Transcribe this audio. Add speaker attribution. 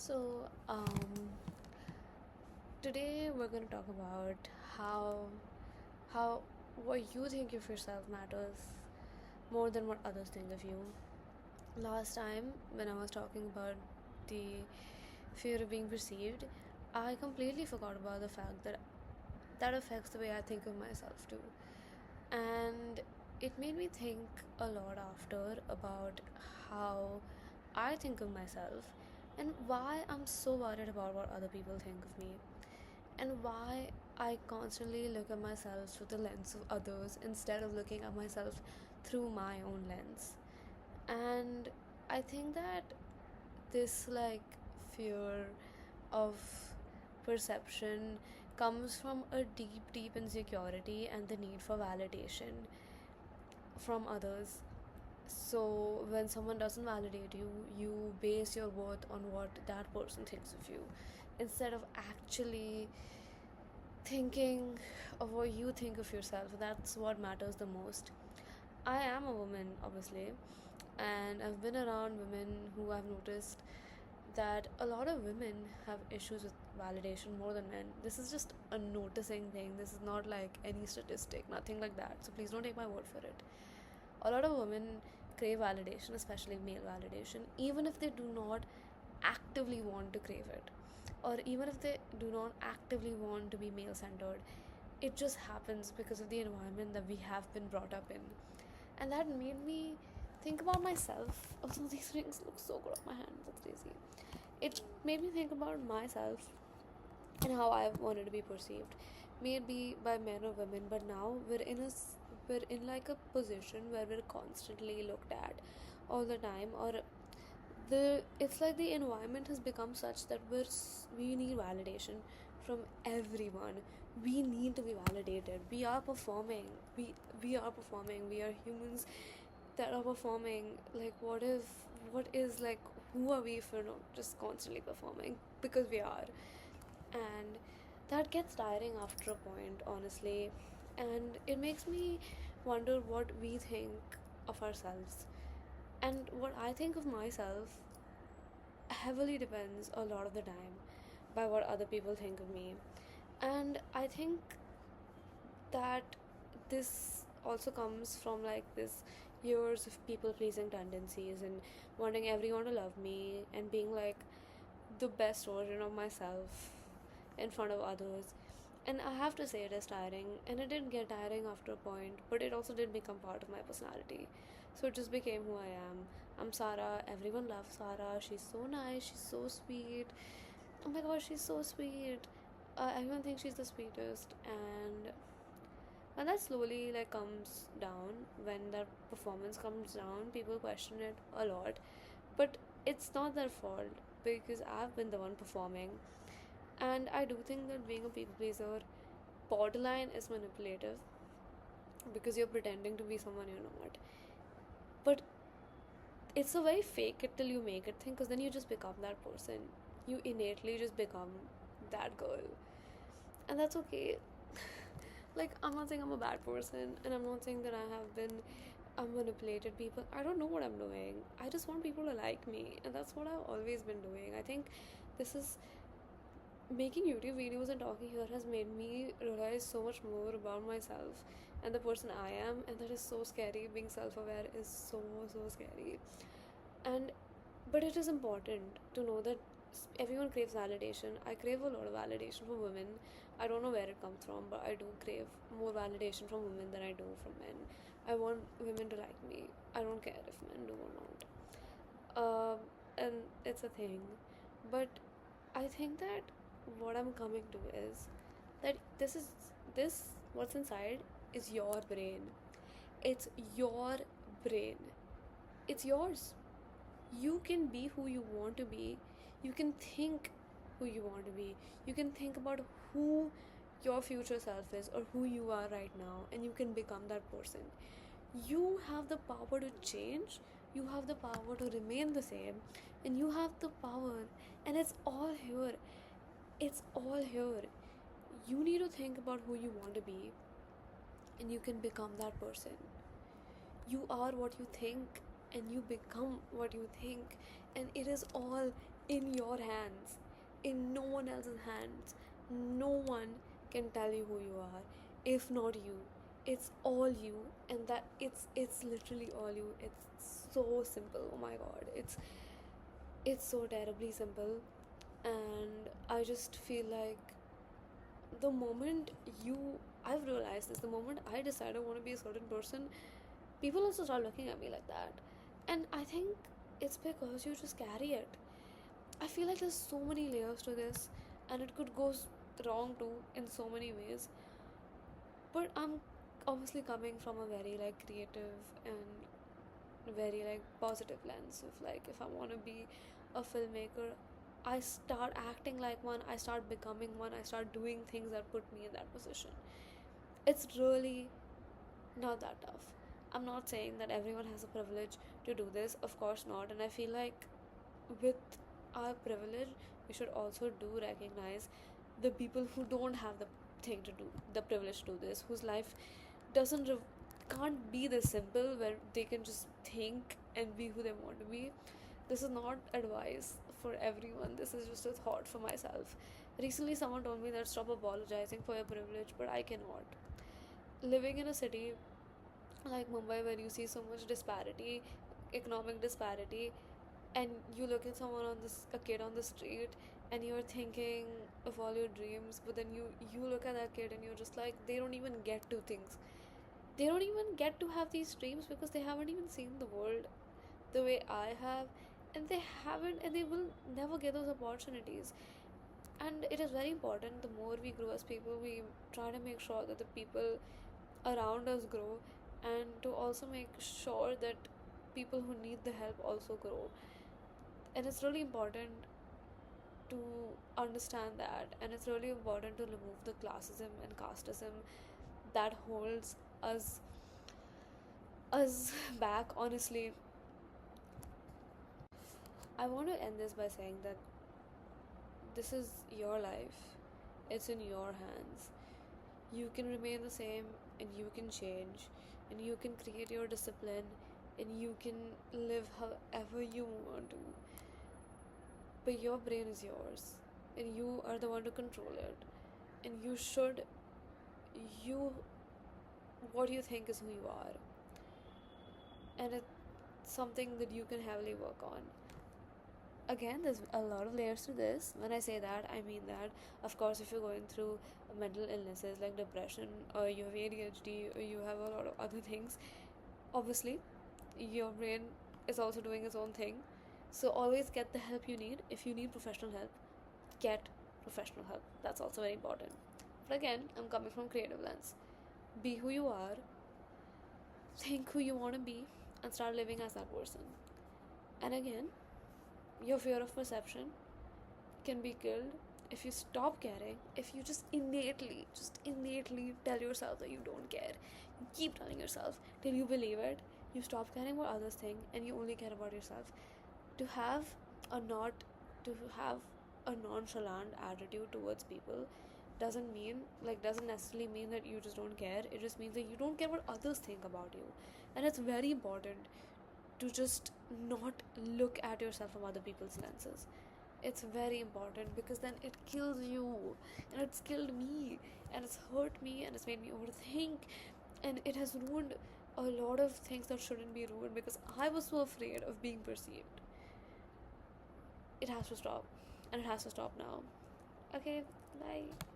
Speaker 1: So, today we're going to talk about how what you think of yourself matters more than what others think of you. Last time when I was talking about the fear of being perceived, I completely forgot about the fact that that affects the way I think of myself too. And it made me think a lot after about how I think of myself and why I'm so worried about what other people think of me, and why I constantly look at myself through the lens of others instead of looking at myself through my own lens. And I think that this fear of perception comes from a deep insecurity and the need for validation from others. So when someone doesn't validate you, you base your worth on what that person thinks of you instead of actually thinking of what you think of yourself. That's what matters the most. I am a woman, obviously, and I've been around women who I've noticed that a lot of women have issues with validation more than men. This is just a noticing thing. This is not like any statistic, nothing like that. So please don't take my word for it. A lot of women crave validation, especially male validation, even if they do not actively want to crave it, or even if they do not actively want to be male centered. It just happens because of the environment that we have been brought up in. And that made me think about myself. Also, these rings look so good on my hands, it's crazy. It made me think about myself and how I wanted to be perceived, maybe by men or women. But now we're in like a position where we're constantly looked at all the time, or the it's like the environment has become such that we need validation from everyone. We need to be validated. We are performing. We are humans that are performing. Like, what is like, who are we for not just constantly performing? Because we are. And that gets tiring after a point, honestly. And it makes me wonder what we think of ourselves. And what I think of myself heavily depends a lot of the time by what other people think of me. And I think that this also comes from like this years of people pleasing tendencies and wanting everyone to love me and being like the best version of myself in front of others. And I have to say, it is tiring, and it did get tiring after a point, but it also did become part of my personality. So it just became who I am. I'm Sarah. Everyone loves Sarah. She's so nice. She's so sweet. Oh my gosh, she's so sweet. Everyone thinks she's the sweetest. And when that slowly comes down, when that performance comes down, people question it a lot. But it's not their fault because I've been the one performing. And I do think that being a people pleaser borderline is manipulative because you're pretending to be someone you're not. But it's a very fake it till you make it thing, because then you just become that person. You innately just become that girl. And that's okay. Like, I'm not saying I'm a bad person, and I'm not saying that I manipulated people. I don't know what I'm doing. I just want people to like me, and that's what I've always been doing. I think this is making YouTube videos and talking here has made me realize so much more about myself and the person I am, and that is so scary. Being self-aware is so scary. And but it is important to know that everyone craves validation. I crave a lot of validation from women. I don't know where it comes from, but I do crave more validation from women than I do from men. I want women to like me. I don't care if men do or not. And it's a thing. But I think that what I'm coming to is that this what's inside is your brain. It's your brain. It's yours. You can be who you want to be. You can think who you want to be. You can think about who your future self is or who you are right now, and you can become that person. You have the power to change, you have the power to remain the same, and you have the power, and it's all here. It's all here. You need to think about who you want to be, and you can become that person. You are what you think, and you become what you think, and it is all in your hands, in no one else's hands. No one can tell you who you are if not you. It's all you, and that it's literally all you. It's so simple. Oh my god, it's so terribly simple, and I just feel like the moment you I've realized this, the moment I decide I want to be a certain person, people also start looking at me like that. And I think it's because you just carry it. I feel like there's so many layers to this, and it could go wrong too in so many ways. But I'm obviously coming from a very like creative and very like positive lens of like, if I want to be a filmmaker, I start acting like one, I start becoming one, I start doing things that put me in that position. It's really not that tough. I'm not saying that everyone has a privilege to do this, of course not. And I feel like with our privilege, we should also do recognize the people who don't have the privilege to do this, whose life doesn't can't be this simple where they can just think and be who they want to be. This is not advice for everyone, this is just a thought for myself. Recently someone told me that stop apologizing for your privilege, but I cannot. Living in a city like Mumbai where you see so much disparity, economic disparity, and you look at someone on this a kid on the street and you're thinking of all your dreams, but then you look at that kid and you're just like, they don't even get to things, they don't even get to have these dreams because they haven't even seen the world the way I have, and they haven't, and they will never get those opportunities. And it is very important, the more we grow as people, we try to make sure that the people around us grow, and to also make sure that people who need the help also grow. And it's really important to understand that, and it's really important to remove the classism and casteism that holds us back. Honestly, I want to end this by saying that this is your life, it's in your hands. You can remain the same, and you can change, and you can create your discipline, and you can live however you want to. But your brain is yours, and you are the one to control it. And you, what you think is who you are. And it's something that you can heavily work on. Again, there's a lot of layers to this. When I say that, I mean that, of course, if you're going through mental illnesses like depression, or you have ADHD, or you have a lot of other things, obviously, your brain is also doing its own thing. So always get the help you need. If you need professional help, get professional help. That's also very important. But again, I'm coming from creative lens. Be who you are, think who you want to be, and start living as that person. And again, your fear of perception can be killed if you stop caring, if you just innately tell yourself that you don't care. You keep telling yourself till you believe it. You stop caring what others think and you only care about yourself. To have a not to have a nonchalant attitude towards people doesn't necessarily mean that you just don't care. It just means that you don't care what others think about you. And it's very important to just not look at yourself from other people's lenses. It's very important because then it kills you, and it's killed me, and it's hurt me, and it's made me overthink, and it has ruined a lot of things that shouldn't be ruined because I was so afraid of being perceived. It has to stop, and it has to stop now. Okay, bye.